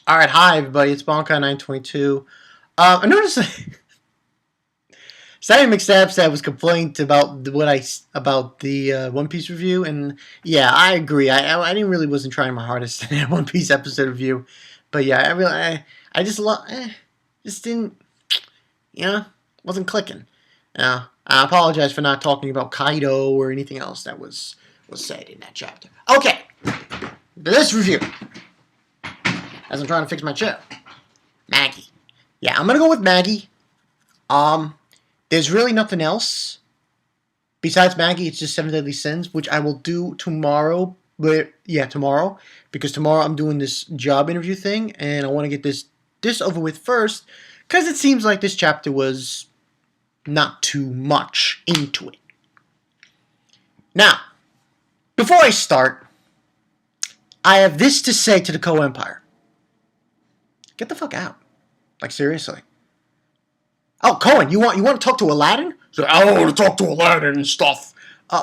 Alright, hi everybody, it's Bonkai922. I noticed that Simon McStabstad was complaining about the One Piece review, and yeah, I agree. I didn't really wasn't trying my hardest in that One Piece episode review, but yeah, I just didn't, wasn't clicking. I apologize for not talking about Kaido or anything else that was said in that chapter. Okay, this review. As I'm trying to fix my chair. Magi. Yeah, I'm going to go with Magi. There's really nothing else. Besides Magi, it's just Seven Deadly Sins, which I will do tomorrow. Tomorrow. Because tomorrow I'm doing this job interview thing, and I want to get this over with first, because it seems like this chapter was not too much into it. Now, before I start, I have this to say to the Co-Empire. Get the fuck out. Like, seriously. Oh, Cohen, you want to talk to Aladdin? So I want to talk to Aladdin and stuff.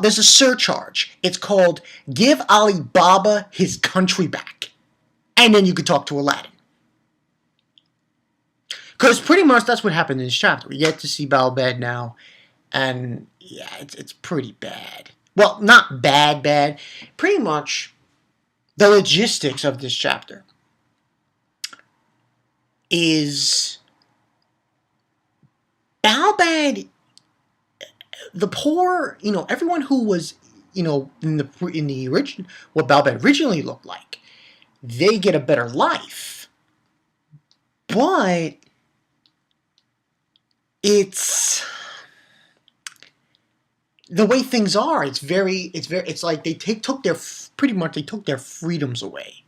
There's a surcharge. It's called Give Alibaba His Country Back. And then you can talk to Aladdin. Because pretty much that's what happened in this chapter. We get to see Balbadd now. And, yeah, it's pretty bad. Well, not bad. Pretty much the logistics of this chapter is Balbadd, the poor, everyone who was, in the original, what Balbadd originally looked like, they get a better life. But it's the way things are. It's like they took their freedoms away,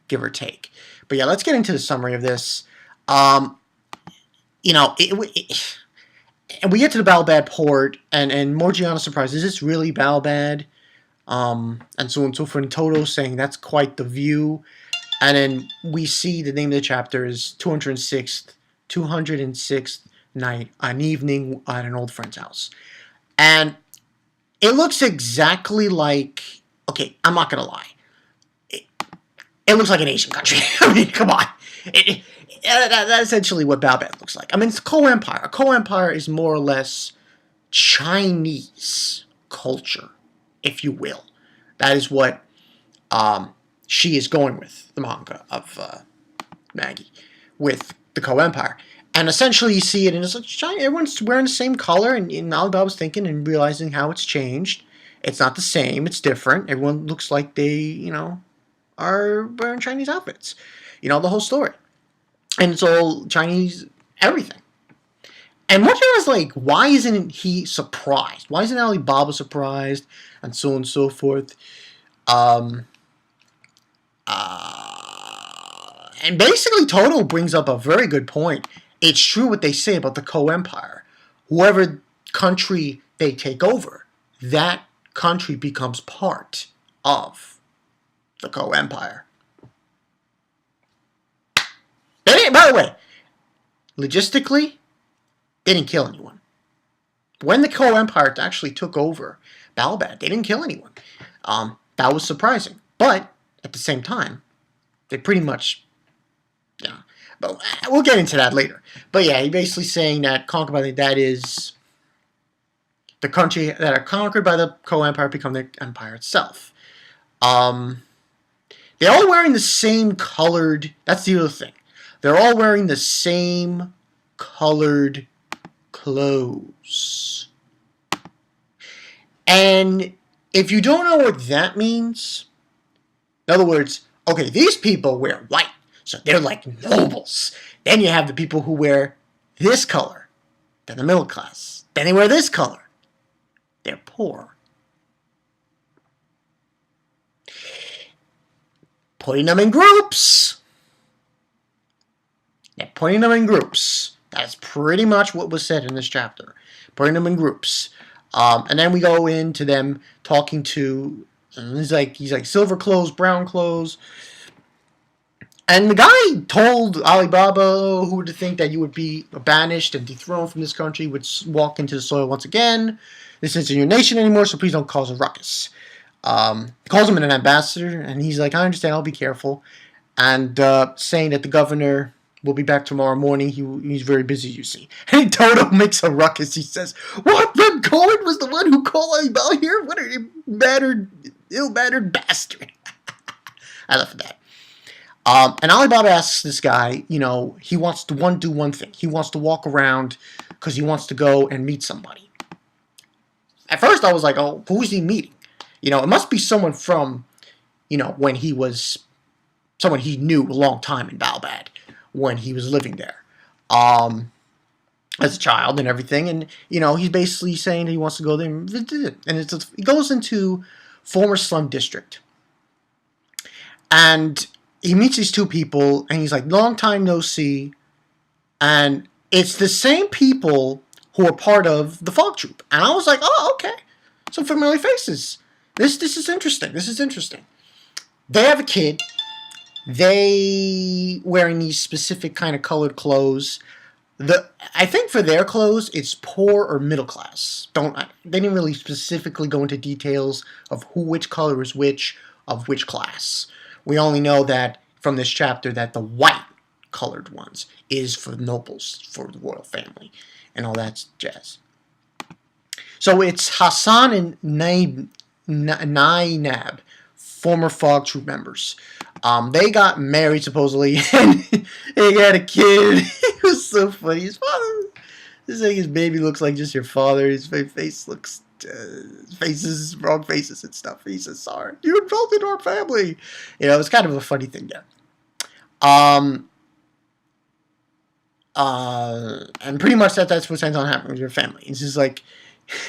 give or take. But yeah, let's get into the summary of this. And we get to the Balbadd port, and Morgiana's surprised, is this really Balbadd? And so on and so forth, and Toto saying that's quite the view. And then we see the name of the chapter is 206th night, an evening at an old friend's house. And it looks exactly like, okay, I'm not going to lie. It looks like an Asian country. I mean, come on. That's essentially what Balbadd looks like. I mean, it's a co-empire. A co-empire is more or less Chinese culture, if you will. That is what she is going with, the manga of Magi, with the co-empire. And essentially you see it, and it's like China, everyone's wearing the same color, and Alibaba's thinking and realizing how it's changed. It's not the same, it's different. Everyone looks like they, are wearing Chinese outfits. The whole story. And it's all Chinese everything. And Morgiana's like, why isn't he surprised? Why isn't Alibaba surprised? And so on and so forth. And basically Toto brings up a very good point. It's true what they say about the co-empire. Whoever country they take over, that country becomes part of the co-empire. By the way, logistically, they didn't kill anyone. When the co-empire actually took over Balbadd, they didn't kill anyone. That was surprising. But, at the same time, they pretty much, but we'll get into that later. But yeah, he's basically saying that that is the country that are conquered by the co-empire become the empire itself. They're all wearing the same colored, that's the other thing. They're all wearing the same colored clothes. And if you don't know what that means, in other words, okay, these people wear white, so they're like nobles. Then you have the people who wear this color, they're the middle class. Then they wear this color, they're poor. Putting them in groups. They're putting them in groups. That's pretty much what was said in this chapter. Putting them in groups. And then we go into them talking to, and he's like silver clothes, brown clothes. And the guy told Alibaba who to think that you would be banished and dethroned from this country, would walk into the soil once again. This isn't your nation anymore, so please don't cause a ruckus. Calls him an ambassador, and he's like, I understand, I'll be careful. and saying that the governor will be back tomorrow morning. He's very busy, you see. And Toto makes a ruckus. He says, "What? Ben Cohen was the one who called about here? What a ill-mannered bastard!" I love that. And Alibaba asks this guy, he wants to do one thing. He wants to walk around because he wants to go and meet somebody. At first, I was like, "Oh, who's he meeting?" It must be someone from, when he was someone he knew a long time in Balbadd when he was living there, as a child and everything. And he's basically saying that he wants to go there and visit it. And he goes into former slum district, and he meets these two people, and he's like, "Long time no see," and it's the same people who are part of the Fog Troop. And I was like, "Oh, okay, some familiar faces. This is interesting. This is interesting." They have a kid. They wearing these specific kind of colored clothes. I think for their clothes, it's poor or middle class. They didn't really specifically go into details of which color is which of which class. We only know that from this chapter that the white colored ones is for the nobles, for the royal family, and all that jazz. So it's Hassan and Nainab, former Fog Troop members. They got married supposedly, and they had a kid. It was so funny. His father, his baby looks like just your father. His face looks, faces, wrong faces and stuff. He says, "Sorry, you insulted our family." It's kind of a funny thing there. And pretty much that's what's ends on happening with your family. It's just like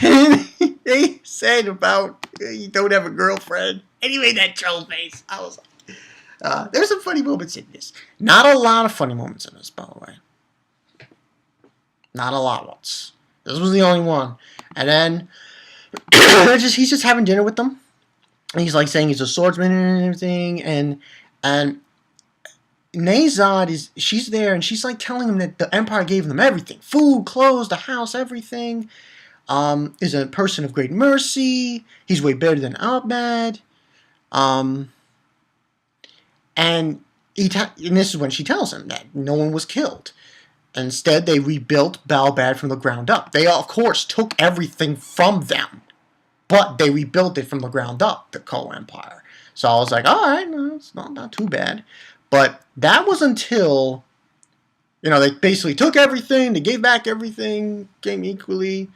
they said about you don't have a girlfriend. Anyway, that troll face. I was like. There's some funny moments in this. Not a lot of funny moments in this, by the way. Not a lot once. This was the only one. And then he's just having dinner with them. And he's like saying he's a swordsman and everything. And Nazad she's there and she's like telling him that the Empire gave them everything. Food, clothes, the house, everything. Is a person of great mercy. He's way better than Balbadd. And this is when she tells him that no one was killed. Instead, they rebuilt Balbadd from the ground up. They, of course, took everything from them, but they rebuilt it from the ground up, the Ko Empire. So I was like, all right, no, it's not too bad. But that was until, they basically took everything, they gave back everything, came equally,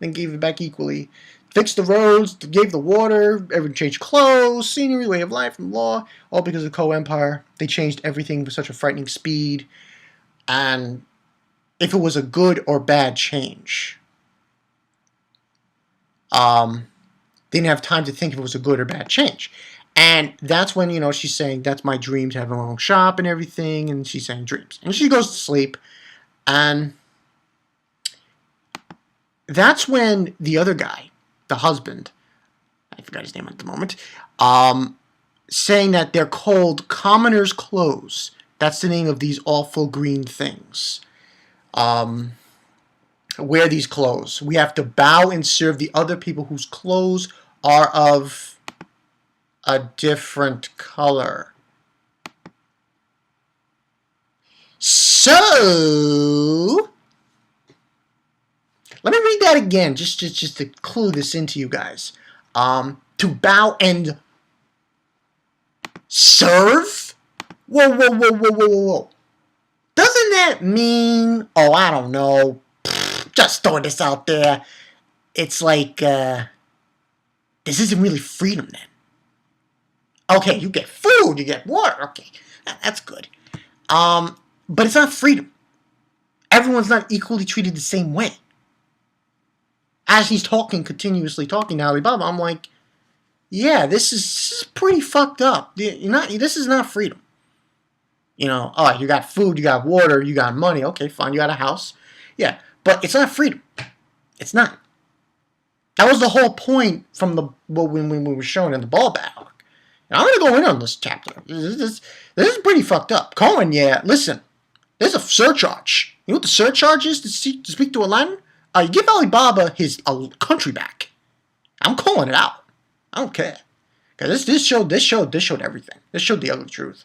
then gave it back equally. Fixed the roads, gave the water, everyone changed clothes, scenery, way of life, and law, all because of the Ko Empire. They changed everything with such a frightening speed. And if it was a good or bad change, didn't have time to think if it was a good or bad change. And that's when, she's saying, that's my dream to have my own shop and everything, and she's saying dreams. And she goes to sleep, and that's when the other guy, the husband, I forgot his name at the moment, saying that they're called commoners' clothes. That's the name of these awful green things. Wear these clothes. We have to bow and serve the other people whose clothes are of a different color. So let me read that again, just to clue this into you guys. To bow and serve? Whoa. Doesn't that mean, I don't know, just throwing this out there, it's like, this isn't really freedom then. Okay, you get food, you get water, okay, that's good. But it's not freedom. Everyone's not equally treated the same way. As he's continuously talking to Alibaba, I'm like, yeah, this is pretty fucked up. This is not freedom. You got food, you got water, you got money. Okay, fine, you got a house. Yeah, but it's not freedom. It's not. That was the whole point from when we were showing in the Balbadd arc. And I'm going to go in on this chapter. This is pretty fucked up. Cohen, yeah, listen, there's a surcharge. You know what the surcharge is to speak to Aladdin? You give Alibaba his country back. I'm calling it out. I don't care. Because this showed everything. This showed the ugly truth.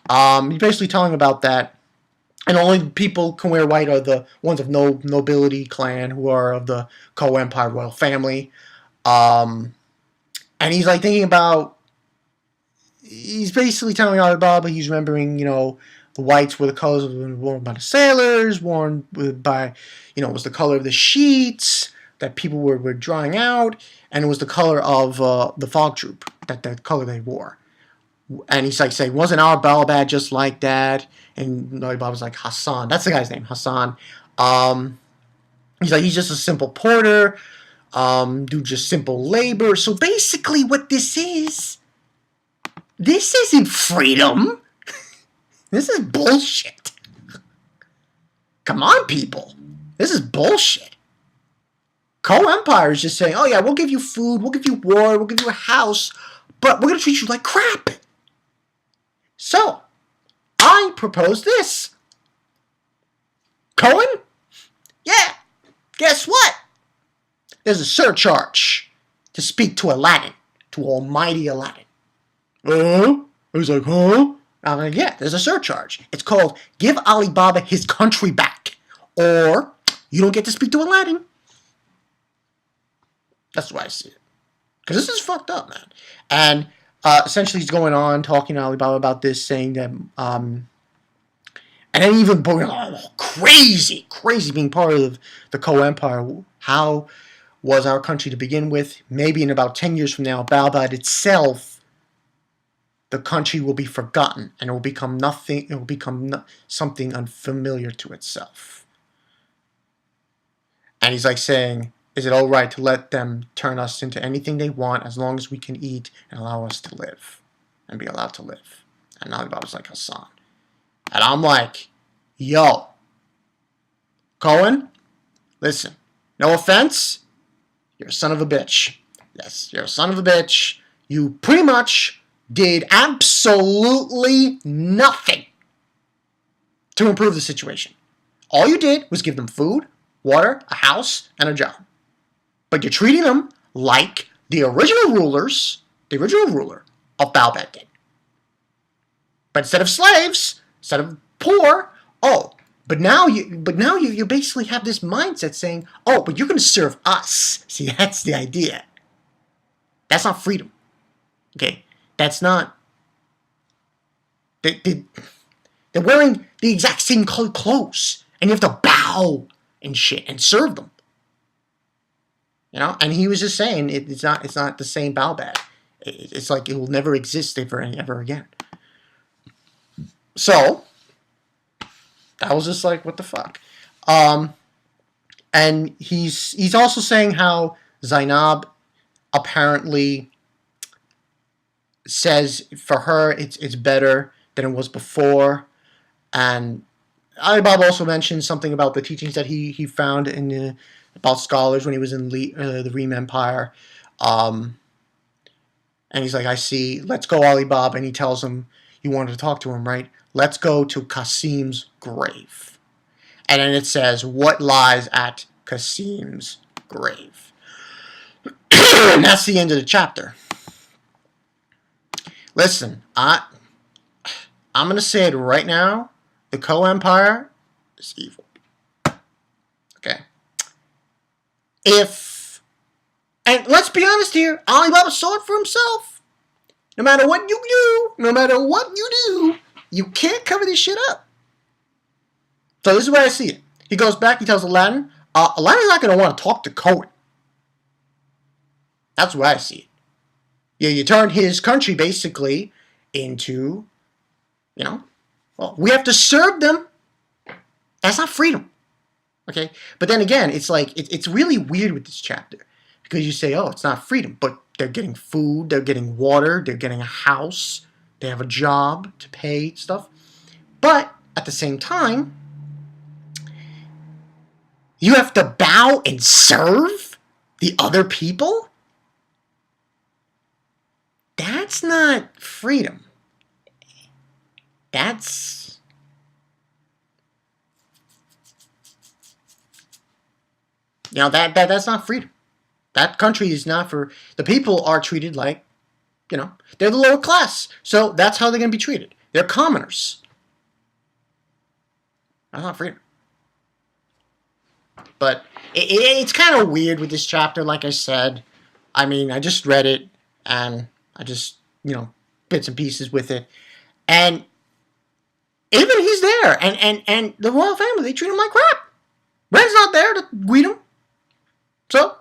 He's basically telling about that, and only people can wear white are the ones of no nobility clan who are of the Co-Empire royal family. Um, and he's like thinking about. He's basically telling Alibaba he's remembering, the whites were the colors worn by the sailors, worn by, was the color of the sheets that people were drying out, and it was the color of the fog troop, that the color they wore. And he's like saying, wasn't our Balbadd just like that? And Alibaba's like, Hassan. That's the guy's name, Hassan. Um, he's like, he's just a simple porter, do just simple labor. So basically what this isn't freedom. This is bullshit. Come on, people. This is bullshit. Co-Empire is just saying, oh yeah, we'll give you food, we'll give you water, we'll give you a house, but we're going to treat you like crap. So, I propose this. Cohen? Yeah. Guess what? There's a surcharge to speak to Aladdin, to almighty Aladdin. I was like, huh? I'm like, yeah, there's a surcharge. It's called Give Alibaba His Country Back, or you don't get to speak to Aladdin. That's why I see it. Because this is fucked up, man. And essentially he's going on talking to Alibaba about this, saying that, and then even crazy being part of the Co-Empire. How was our country to begin with? Maybe in about 10 years from now, Balbadd itself, the country will be forgotten, and it will become nothing. It will become something unfamiliar to itself. And he's like saying, is it all right to let them turn us into anything they want as long as we can eat and allow us to live and be allowed to live? And Alibaba's like, Hassan. And I'm like, yo, Cohen, listen, no offense, you're a son of a bitch. Yes, you're a son of a bitch. You pretty much did absolutely nothing to improve the situation. All you did was give them food, water, a house, and a job. But you're treating them like the original ruler of Balbadd did. But instead of slaves, instead of poor, but now you basically have this mindset saying, but you're going to serve us. See, that's the idea. That's not freedom. Okay? That's not. They're wearing the exact same clothes, and you have to bow and shit and serve them. And he was just saying it's not the same Balbadd. It's like it will never exist ever again. So I was just like, what the fuck? And he's also saying how Zainab apparently says for her it's better than it was before, and Alibaba also mentioned something about the teachings that he found about scholars when he was in the Reem Empire, and he's like, I see. Let's go, Alibaba, and he tells him, you wanted to talk to him, right? Let's go to Cassim's grave, and then it says what lies at Cassim's grave, and that's the end of the chapter. Listen, I'm going to say it right now. The Co-Empire is evil. Okay? And let's be honest here, Alibaba saw it for himself. No matter what you do, you can't cover this shit up. So this is where I see it. He goes back, he tells Aladdin, Aladdin's not going to want to talk to Cohen. That's where I see it. Yeah, you turn his country basically into, we have to serve them. That's not freedom. Okay? But then again, it's like, it's really weird with this chapter. Because you say, it's not freedom. But they're getting food, they're getting water, they're getting a house, they have a job to pay stuff. But at the same time, you have to bow and serve the other people? That's not freedom. That's that's not freedom. That country is not for the people. Are treated like, they're the lower class. So that's how they're going to be treated. They're commoners. That's not freedom. But it's kind of weird with this chapter, like I said. I mean, I just read it, and I just, bits and pieces with it. And even he's there, and the royal family, they treat him like crap. Ren's not there to greet him. So,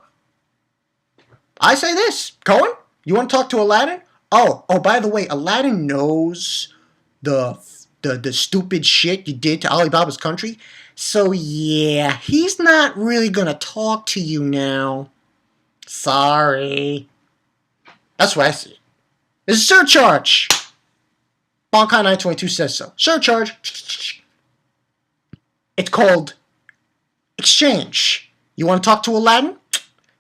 I say this. Cohen, you want to talk to Aladdin? Oh, by the way, Aladdin knows the stupid shit you did to Alibaba's country. So, yeah, he's not really going to talk to you now. Sorry. That's what I see. It's a surcharge. Bankai 922 says so. Surcharge. It's called exchange. You want to talk to Aladdin?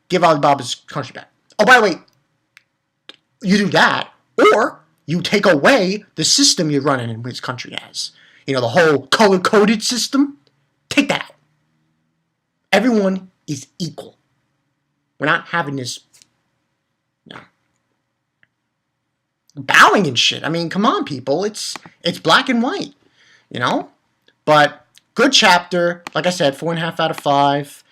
Give Alibaba's country back. Oh, by the way, you do that, or you take away the system you're running in his country as. The whole color-coded system. Take that out. Everyone is equal. We're not having this, bowing and shit. I mean, come on, people. It's black and white, But good chapter. Like I said, 4.5 out of 5.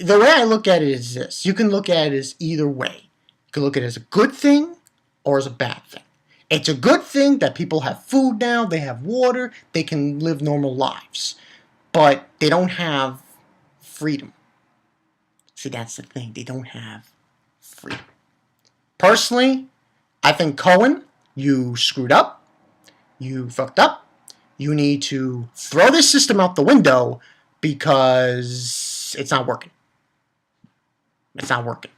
The way I look at it is this. You can look at it as either way. You can look at it as a good thing or as a bad thing. It's a good thing that people have food now, they have water, they can live normal lives. But they don't have freedom. See, that's the thing. They don't have freedom. Personally, I think Cohen, you screwed up. You fucked up. You need to throw this system out the window because it's not working. It's not working.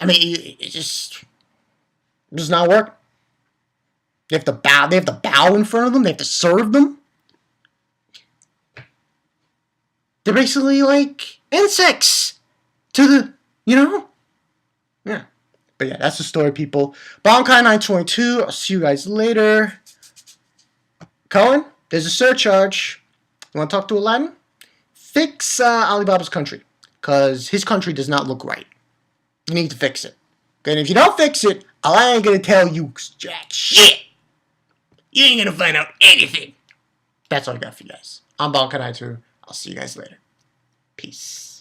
It's just not working. They have to bow. They have to bow in front of them. They have to serve them. They're basically like insects to the, Yeah. But yeah, that's the story, people. Bankai 922. I'll see you guys later. Cohen, there's a surcharge. You want to talk to Aladdin? Fix Alibaba's country. Because his country does not look right. You need to fix it. And if you don't fix it, I ain't going to tell you jack shit. You ain't going to find out anything. That's all I got for you guys. I'm Balbadd Wtf. I'll see you guys later. Peace.